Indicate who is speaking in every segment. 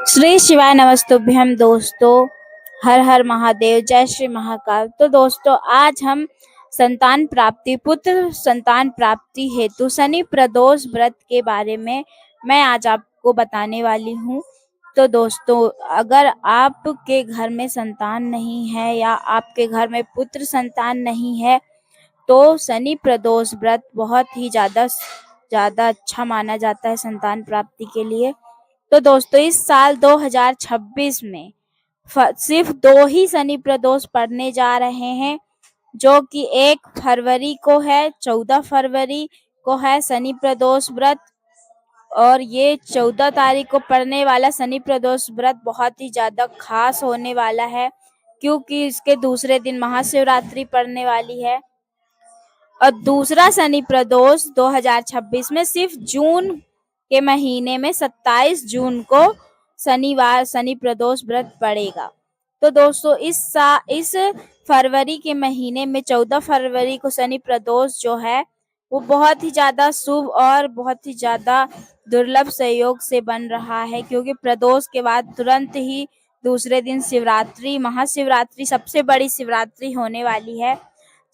Speaker 1: श्री शिवाय नमस्तुभ्यम दोस्तों। हर हर महादेव, जय श्री महाकाल। तो दोस्तों, आज हम संतान प्राप्ति, पुत्र संतान प्राप्ति हेतु शनि प्रदोष व्रत के बारे में मैं आज आपको बताने वाली हूँ। तो दोस्तों, अगर आपके घर में संतान नहीं है या आपके घर में पुत्र संतान नहीं है तो शनि प्रदोष व्रत बहुत ही ज्यादा अच्छा माना जाता है संतान प्राप्ति के लिए। तो दोस्तों, इस साल 2026 में सिर्फ 2 ही शनि प्रदोष पड़ने जा रहे हैं, जो कि 1 फरवरी को है, 14 फरवरी को है शनि प्रदोष व्रत। और ये 14 तारीख को पड़ने वाला शनि प्रदोष व्रत बहुत ही ज्यादा खास होने वाला है, क्योंकि इसके दूसरे दिन महाशिवरात्रि पड़ने वाली है। और दूसरा शनि प्रदोष 2026 में सिर्फ जून के महीने में 27 जून को शनिवार शनि प्रदोष व्रत पड़ेगा। तो दोस्तों, इस फरवरी के महीने में 14 फरवरी को शनि प्रदोष जो है वो बहुत ही ज्यादा शुभ और बहुत ही ज्यादा दुर्लभ संयोग से बन रहा है, क्योंकि प्रदोष के बाद तुरंत ही दूसरे दिन शिवरात्रि, महाशिवरात्रि, सबसे बड़ी शिवरात्रि होने वाली है,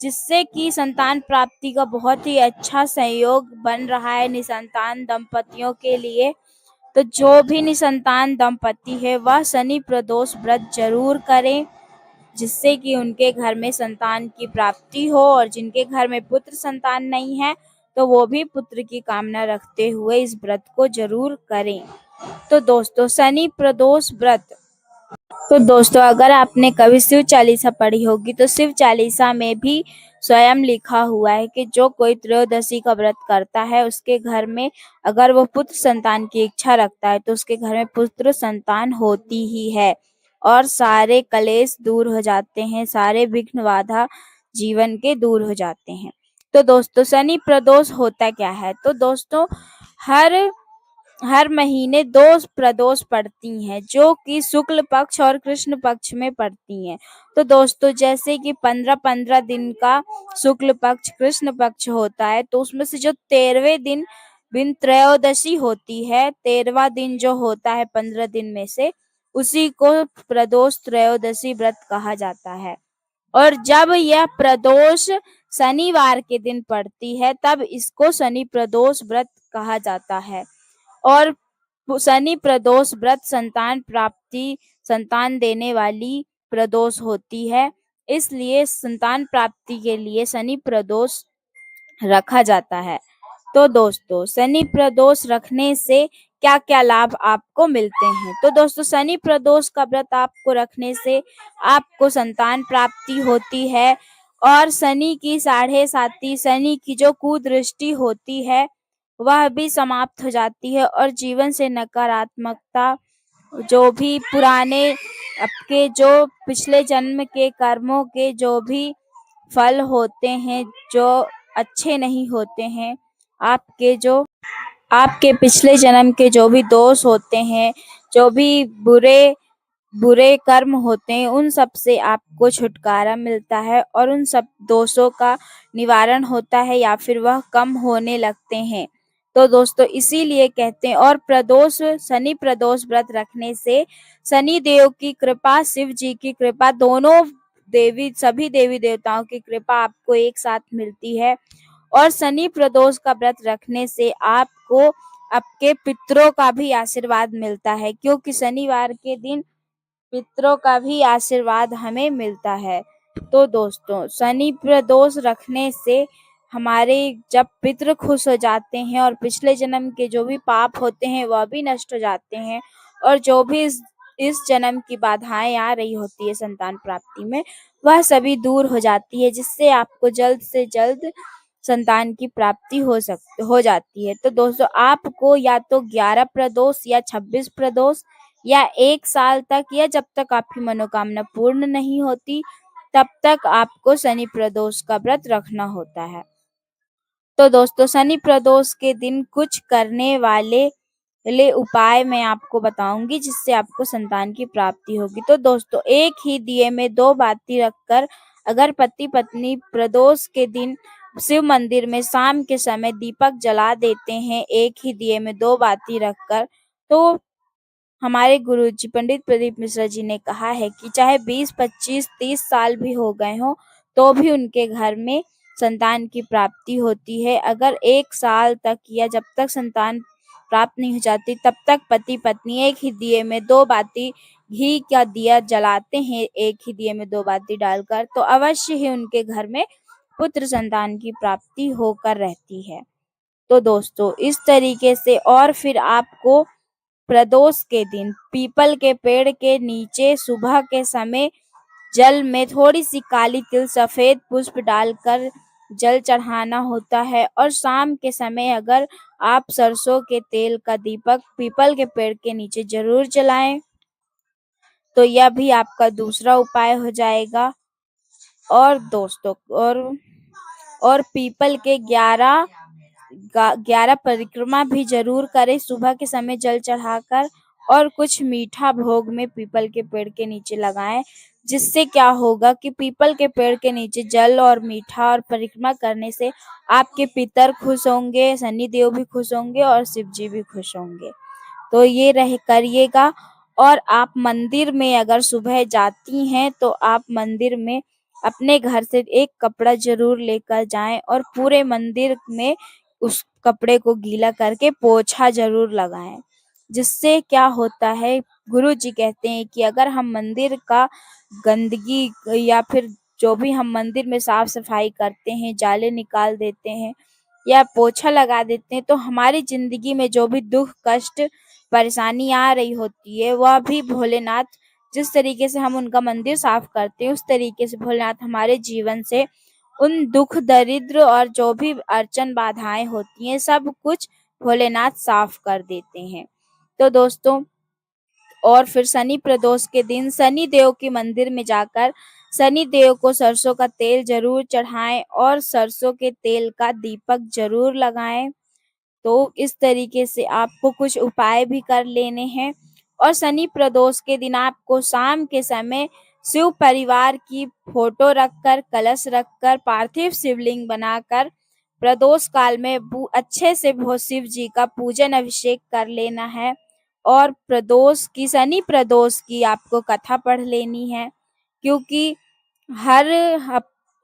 Speaker 1: जिससे कि संतान प्राप्ति का बहुत ही अच्छा संयोग बन रहा है निसंतान दंपतियों के लिए। तो जो भी निसंतान दंपति है वह शनि प्रदोष व्रत जरूर करें, जिससे कि उनके घर में संतान की प्राप्ति हो। और जिनके घर में पुत्र संतान नहीं है तो वो भी पुत्र की कामना रखते हुए इस व्रत को जरूर करें। तो दोस्तों, शनि प्रदोष व्रत, तो दोस्तों, अगर आपने कभी शिव चालीसा पढ़ी होगी तो शिव चालीसा में भी स्वयं लिखा हुआ है कि जो कोई त्रयोदशी का व्रत करता है उसके घर में, अगर वो पुत्र संतान की इच्छा रखता है तो उसके घर में पुत्र संतान होती ही है और सारे कलेश दूर हो जाते हैं, सारे विघ्न बाधा जीवन के दूर हो जाते हैं। तो दोस्तों, शनि प्रदोष होता क्या है? तो दोस्तों, हर हर महीने 2 प्रदोष पड़ती हैं, जो कि शुक्ल पक्ष और कृष्ण पक्ष में पड़ती हैं। तो दोस्तों, जैसे कि 15-15 दिन का शुक्ल पक्ष कृष्ण पक्ष होता है, तो उसमें से जो 13वें दिन त्रयोदशी होती है, 13वां दिन जो होता है 15 दिन में से, उसी को प्रदोष त्रयोदशी व्रत कहा जाता है। और जब यह प्रदोष शनिवार के दिन पड़ती है तब इसको शनि प्रदोष व्रत कहा जाता है। और शनि प्रदोष व्रत संतान प्राप्ति, संतान देने वाली प्रदोष होती है, इसलिए संतान प्राप्ति के लिए शनि प्रदोष रखा जाता है। तो दोस्तों, शनि प्रदोष रखने से क्या क्या लाभ आपको मिलते हैं? तो दोस्तों, शनि प्रदोष का व्रत आपको रखने से आपको संतान प्राप्ति होती है, और शनि की 7.5, शनि की जो कुदृष्टि होती है वह भी समाप्त हो जाती है, और जीवन से नकारात्मकता, जो भी पुराने आपके जो पिछले जन्म के कर्मों के जो भी फल होते हैं, जो अच्छे नहीं होते हैं, आपके पिछले जन्म के जो भी दोष होते हैं, जो भी बुरे बुरे कर्म होते हैं, उन सब से आपको छुटकारा मिलता है और उन सब दोषों का निवारण होता है या फिर वह कम होने लगते हैं। तो दोस्तों, इसीलिए कहते हैं, और शनि प्रदोष व्रत रखने से शनि देव की कृपा, शिव जी की कृपा, दोनों सभी देवी देवताओं की कृपा आपको एक साथ मिलती है। और शनि प्रदोष का व्रत रखने से आपको आपके पितरों का भी आशीर्वाद मिलता है, क्योंकि शनिवार के दिन पितरों का भी आशीर्वाद हमें मिलता है। तो दोस्तों, शनि प्रदोष रखने से हमारे जब पितृ खुश हो जाते हैं और पिछले जन्म के जो भी पाप होते हैं वह भी नष्ट हो जाते हैं, और जो भी इस जन्म की बाधाएं आ रही होती है संतान प्राप्ति में, वह सभी दूर हो जाती है, जिससे आपको जल्द से जल्द संतान की प्राप्ति हो जाती है। तो दोस्तों, आपको या तो 11 प्रदोष या 26 प्रदोष या 1 साल तक, या जब तक आपकी मनोकामना पूर्ण नहीं होती तब तक आपको शनि प्रदोष का व्रत रखना होता है। तो दोस्तों, शनि प्रदोष के दिन कुछ करने वाले उपाय मैं आपको बताऊंगी, जिससे आपको संतान की प्राप्ति होगी। तो दोस्तों, एक ही दिए में 2 बाती रखकर अगर पति पत्नी प्रदोष के दिन शिव मंदिर में शाम के समय दीपक जला देते हैं, एक ही दिए में 2 बाती रखकर, तो हमारे गुरुजी पंडित प्रदीप मिश्रा जी ने कहा है कि चाहे 20, 25, 30 साल भी हो गए हों, तो भी उनके घर में संतान की प्राप्ति होती है। अगर 1 साल तक या जब तक संतान प्राप्त नहीं हो जाती, तब तक पति पत्नी एक ही दिए में 2 बाती घी का दिया जलाते हैं, एक ही दिए में 2 बाती डालकर, तो अवश्य ही उनके घर में पुत्र संतान की प्राप्ति होकर रहती है। तो दोस्तों, इस तरीके से और फिर आपको प्रदोष के दिन पीपल के पेड़ के नीचे सुबह के समय जल में थोड़ी सी काली तिल सफेद पुष्प डालकर जल चढ़ाना होता है, और शाम के समय अगर आप सरसों के तेल का दीपक पीपल के पेड़ के नीचे जरूर जलाएं, तो यह भी आपका दूसरा उपाय हो जाएगा। और दोस्तों, और पीपल के 11 परिक्रमा भी जरूर करें सुबह के समय जल चढ़ाकर, और कुछ मीठा भोग में पीपल के पेड़ के नीचे लगाएं, जिससे क्या होगा कि पीपल के पेड़ के नीचे जल और मीठा और परिक्रमा करने से आपके पितर खुश होंगे, शनि देव भी खुश होंगे और शिव जी भी खुश होंगे। तो ये रह करिएगा। और आप मंदिर में अगर सुबह जाती हैं, तो आप मंदिर में अपने घर से एक कपड़ा जरूर लेकर जाएं, और पूरे मंदिर में उस कपड़े को गीला करके पोछा जरूर लगाएं। जिससे क्या होता है, गुरु जी कहते हैं कि अगर हम मंदिर का गंदगी या फिर जो भी हम मंदिर में साफ सफाई करते हैं, जाले निकाल देते हैं या पोछा लगा देते हैं, तो हमारी जिंदगी में जो भी दुख कष्ट परेशानी आ रही होती है, वह भी भोलेनाथ, जिस तरीके से हम उनका मंदिर साफ करते हैं, उस तरीके से भोलेनाथ हमारे जीवन से उन दुख दरिद्र और जो भी अड़चन बाधाएं होती हैं, सब कुछ भोलेनाथ साफ कर देते हैं। तो दोस्तों, और फिर शनि प्रदोष के दिन शनि देव के मंदिर में जाकर शनि देव को सरसों का तेल जरूर चढ़ाएं, और सरसों के तेल का दीपक जरूर लगाएं। तो इस तरीके से आपको कुछ उपाय भी कर लेने हैं। और शनि प्रदोष के दिन आपको शाम के समय शिव परिवार की फोटो रखकर, कलश रखकर, पार्थिव शिवलिंग बनाकर प्रदोष काल में अच्छे से शिव जी का पूजन अभिषेक कर लेना है। और प्रदोष की, शनि प्रदोष की आपको कथा पढ़ लेनी है, क्योंकि हर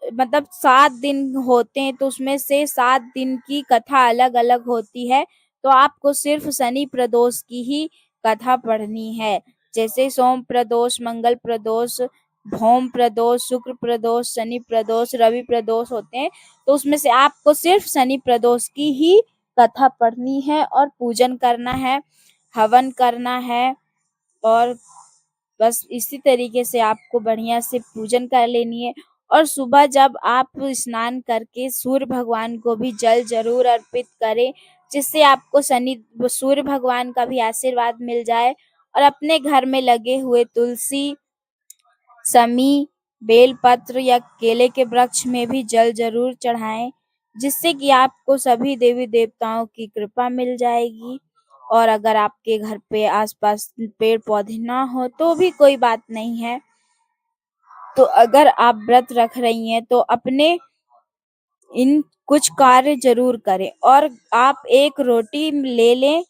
Speaker 1: मतलब 7 दिन होते हैं, तो उसमें से 7 दिन की कथा अलग अलग होती है। तो आपको सिर्फ शनि प्रदोष की ही कथा पढ़नी है। जैसे सोम प्रदोष, मंगल प्रदोष, भौम प्रदोष, शुक्र प्रदोष, शनि प्रदोष, रवि प्रदोष होते हैं, तो उसमें से आपको सिर्फ शनि प्रदोष की ही कथा पढ़नी है और पूजन करना है, हवन करना है। और बस इसी तरीके से आपको बढ़िया से पूजन कर लेनी है। और सुबह जब आप स्नान करके सूर्य भगवान को भी जल जरूर अर्पित करें, जिससे आपको सूर्य भगवान का भी आशीर्वाद मिल जाए। और अपने घर में लगे हुए तुलसी, समी, बेलपत्र या केले के वृक्ष में भी जल जरूर चढ़ाएं, जिससे कि आपको सभी देवी देवताओं की कृपा मिल जाएगी। और अगर आपके घर पे आसपास पेड़ पौधे ना हो तो भी कोई बात नहीं है। तो अगर आप व्रत रख रही हैं, तो अपने इन कुछ कार्य जरूर करें। और आप एक रोटी ले लें,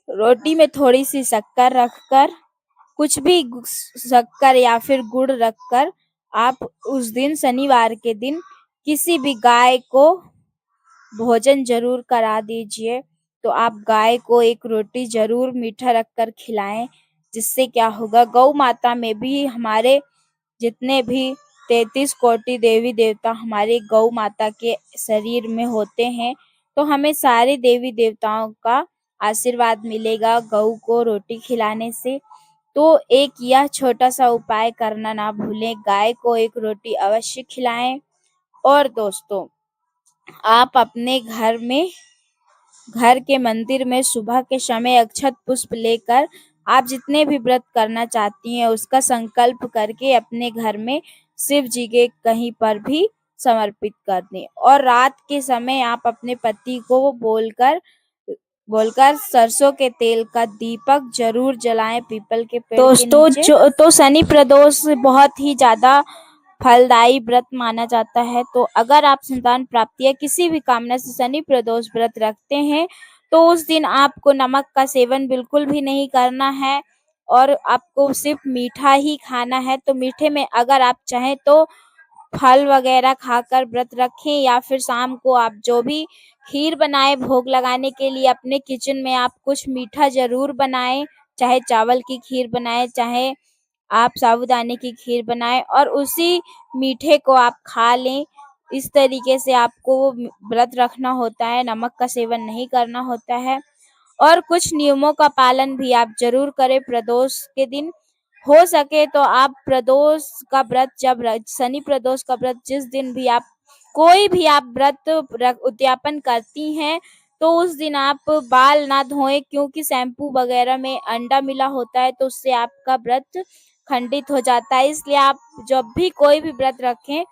Speaker 1: रोटी में थोड़ी सी शक्कर रखकर, कुछ भी शक्कर या फिर गुड़ रखकर, आप उस दिन शनिवार के दिन किसी भी गाय को भोजन जरूर करा दीजिए। तो आप गाय को एक रोटी जरूर मीठा रखकर खिलाएं, जिससे क्या होगा, गौ माता में भी हमारे जितने भी 33 कोटि देवी देवता हमारे गौ माता के शरीर में होते हैं, तो हमें सारे देवी देवताओं का आशीर्वाद मिलेगा गौ को रोटी खिलाने से। तो एक यह छोटा सा उपाय करना ना भूलें, गाय को एक रोटी अवश्य खिलाएं। और दोस्तों, आप अपने घर के मंदिर में सुबह के समय अक्षत पुष्प लेकर आप जितने भी व्रत करना चाहती हैं, उसका संकल्प करके अपने घर में शिव जी के कहीं पर भी समर्पित कर दें। और रात के समय आप अपने पति को बोलकर सरसों के तेल का दीपक जरूर जलाएं पीपल के पेड़ के नीचे। तो शनि प्रदोष बहुत ही ज्यादा फलदायी व्रत माना जाता है। तो अगर आप संतान प्राप्ति या किसी भी कामना से शनि प्रदोष व्रत रखते हैं, तो उस दिन आपको नमक का सेवन बिल्कुल भी नहीं करना है और आपको सिर्फ मीठा ही खाना है। तो मीठे में अगर आप चाहें तो फल वगैरह खाकर व्रत रखें, या फिर शाम को आप जो भी खीर बनाएं भोग लगाने के लिए अपने किचन में आप कुछ मीठा जरूर बनाएं, चाहे चावल की खीर बनाएं, चाहे आप साबूदाने की खीर बनाएं और उसी मीठे को आप खा लें। इस तरीके से आपको वो व्रत रखना होता है, नमक का सेवन नहीं करना होता है। और कुछ नियमों का पालन भी आप जरूर करें प्रदोष के दिन। हो सके तो आप प्रदोष का व्रत शनि प्रदोष का व्रत जिस दिन भी आप कोई भी आप व्रत उद्यापन करती हैं, तो उस दिन आप बाल ना धोएं, क्योंकि शैम्पू वगैरह में अंडा मिला होता है, तो उससे आपका व्रत खंडित हो जाता है। इसलिए आप जब भी कोई भी व्रत रखें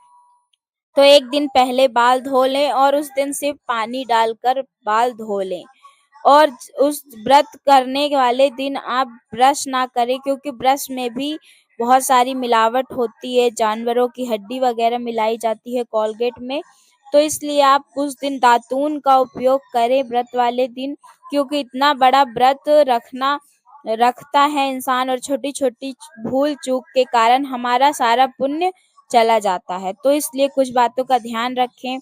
Speaker 1: तो एक दिन पहले बाल धो लें और उस दिन सिर्फ पानी डालकर बाल धो लें। और उस व्रत करने वाले दिन आप ब्रश ना करें, क्योंकि ब्रश में भी बहुत सारी मिलावट होती है, जानवरों की हड्डी वगैरह मिलाई जाती है कोलगेट में। तो इसलिए आप उस दिन दातून का उपयोग करें व्रत वाले दिन, क्योंकि इतना बड़ा व्रत रखता है इंसान और छोटी छोटी भूल चूक के कारण हमारा सारा पुण्य चला जाता है। तो इसलिए कुछ बातों का ध्यान रखें।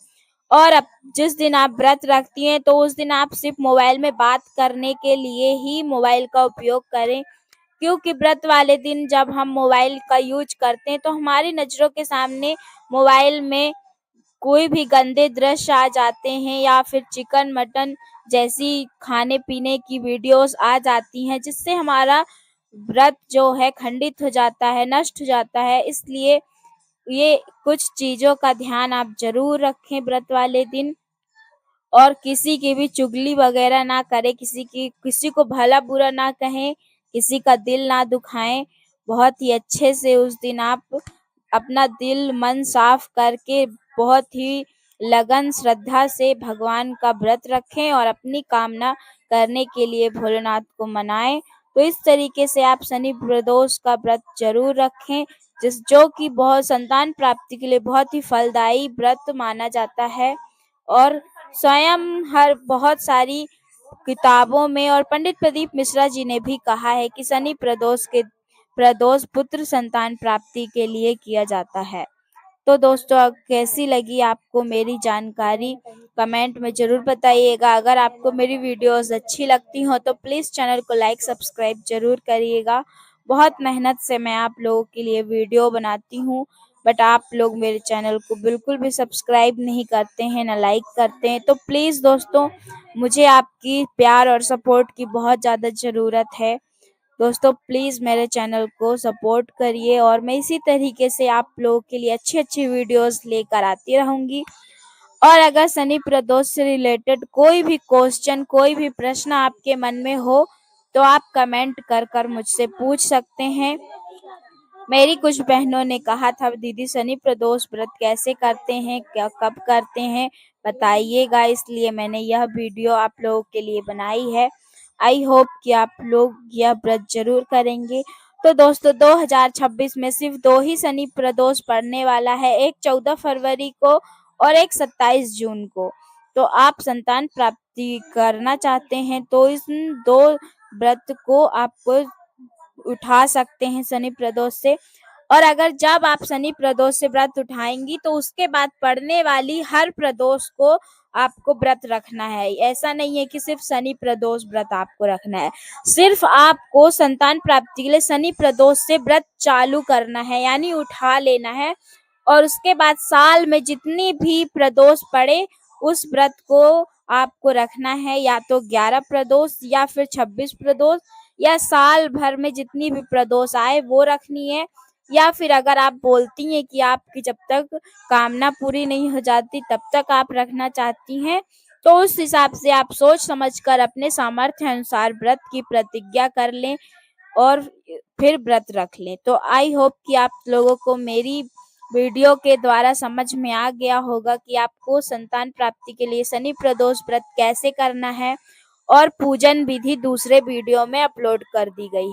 Speaker 1: और अब जिस दिन आप व्रत रखती हैं तो उस दिन आप सिर्फ मोबाइल में बात करने के लिए ही मोबाइल का उपयोग करें, क्योंकि व्रत वाले दिन जब हम मोबाइल का यूज करते हैं तो हमारी नज़रों के सामने मोबाइल में कोई भी गंदे दृश्य आ जाते हैं, या फिर चिकन मटन जैसी खाने पीने की वीडियोस आ जाती हैं, जिससे हमारा व्रत जो है खंडित हो जाता है, नष्ट हो जाता है। इसलिए ये कुछ चीज़ों का ध्यान आप ज़रूर रखें व्रत वाले दिन। और किसी की भी चुगली वगैरह ना करें, किसी को भला बुरा ना कहें, किसी का दिल ना दुखाएं। बहुत ही अच्छे से उस दिन आप अपना दिल मन साफ करके बहुत ही लगन श्रद्धा से भगवान का व्रत रखें और अपनी कामना करने के लिए भोलेनाथ को मनाएं। तो इस तरीके से आप शनि प्रदोष का व्रत जरूर रखें, जो कि बहुत संतान प्राप्ति के लिए बहुत ही फलदायी व्रत माना जाता है। और स्वयं हर बहुत सारी किताबों में और पंडित प्रदीप मिश्रा जी ने भी कहा है कि शनि प्रदोष पुत्र संतान प्राप्ति के लिए किया जाता है। तो दोस्तों, अब कैसी लगी आपको मेरी जानकारी कमेंट में जरूर बताइएगा। अगर आपको मेरी वीडियोस अच्छी लगती हो तो प्लीज़ चैनल को लाइक सब्सक्राइब जरूर करिएगा। बहुत मेहनत से मैं आप लोगों के लिए वीडियो बनाती हूँ, बट आप लोग मेरे चैनल को बिल्कुल भी सब्सक्राइब नहीं करते हैं, ना लाइक करते हैं। तो प्लीज़ दोस्तों, मुझे आपकी प्यार और सपोर्ट की बहुत ज़्यादा ज़रूरत है। दोस्तों प्लीज़ मेरे चैनल को सपोर्ट करिए और मैं इसी तरीके से आप लोगों के लिए अच्छी वीडियोस लेकर आती रहूँगी। और अगर शनि प्रदोष से रिलेटेड कोई भी क्वेश्चन, कोई भी प्रश्न आपके मन में हो तो आप कमेंट कर मुझसे पूछ सकते हैं। मेरी कुछ बहनों ने कहा था, दीदी शनि प्रदोष व्रत कैसे करते हैं, क्या कब करते हैं, बताइएगा, इसलिए मैंने यह वीडियो आप लोगों के लिए बनाई है। आई होप कि आप लोग यह व्रत जरूर करेंगे। तो दोस्तों 2026 में सिर्फ 2 ही शनि प्रदोष पड़ने वाला है, एक 14 फरवरी को और एक 27 जून को। तो आप संतान प्राप्ति करना चाहते हैं तो इस 2 व्रत को आपको उठा सकते हैं शनि प्रदोष से। और अगर जब आप शनि प्रदोष से व्रत उठाएंगी तो उसके बाद पड़ने वाली हर प्रदोष को आपको व्रत रखना है। ऐसा नहीं है कि सिर्फ शनि प्रदोष व्रत आपको रखना है, सिर्फ आपको संतान प्राप्ति के लिए शनि प्रदोष से व्रत चालू करना है, यानी उठा लेना है। और उसके बाद साल में जितनी भी प्रदोष पड़े उस व्रत को आपको रखना है, या तो 11 प्रदोष या फिर 26 प्रदोष, या साल भर में जितनी भी प्रदोष आए वो रखनी है। या फिर अगर आप बोलती हैं कि आपकी जब तक कामना पूरी नहीं हो जाती तब तक आप रखना चाहती हैं, तो उस हिसाब से आप सोच समझकर अपने सामर्थ्य अनुसार व्रत की प्रतिज्ञा कर लें और फिर व्रत रख लें। तो आई होप कि आप लोगों को मेरी वीडियो के द्वारा समझ में आ गया होगा कि आपको संतान प्राप्ति के लिए शनि प्रदोष व्रत कैसे करना है, और पूजन विधि दूसरे वीडियो में अपलोड कर दी गई है।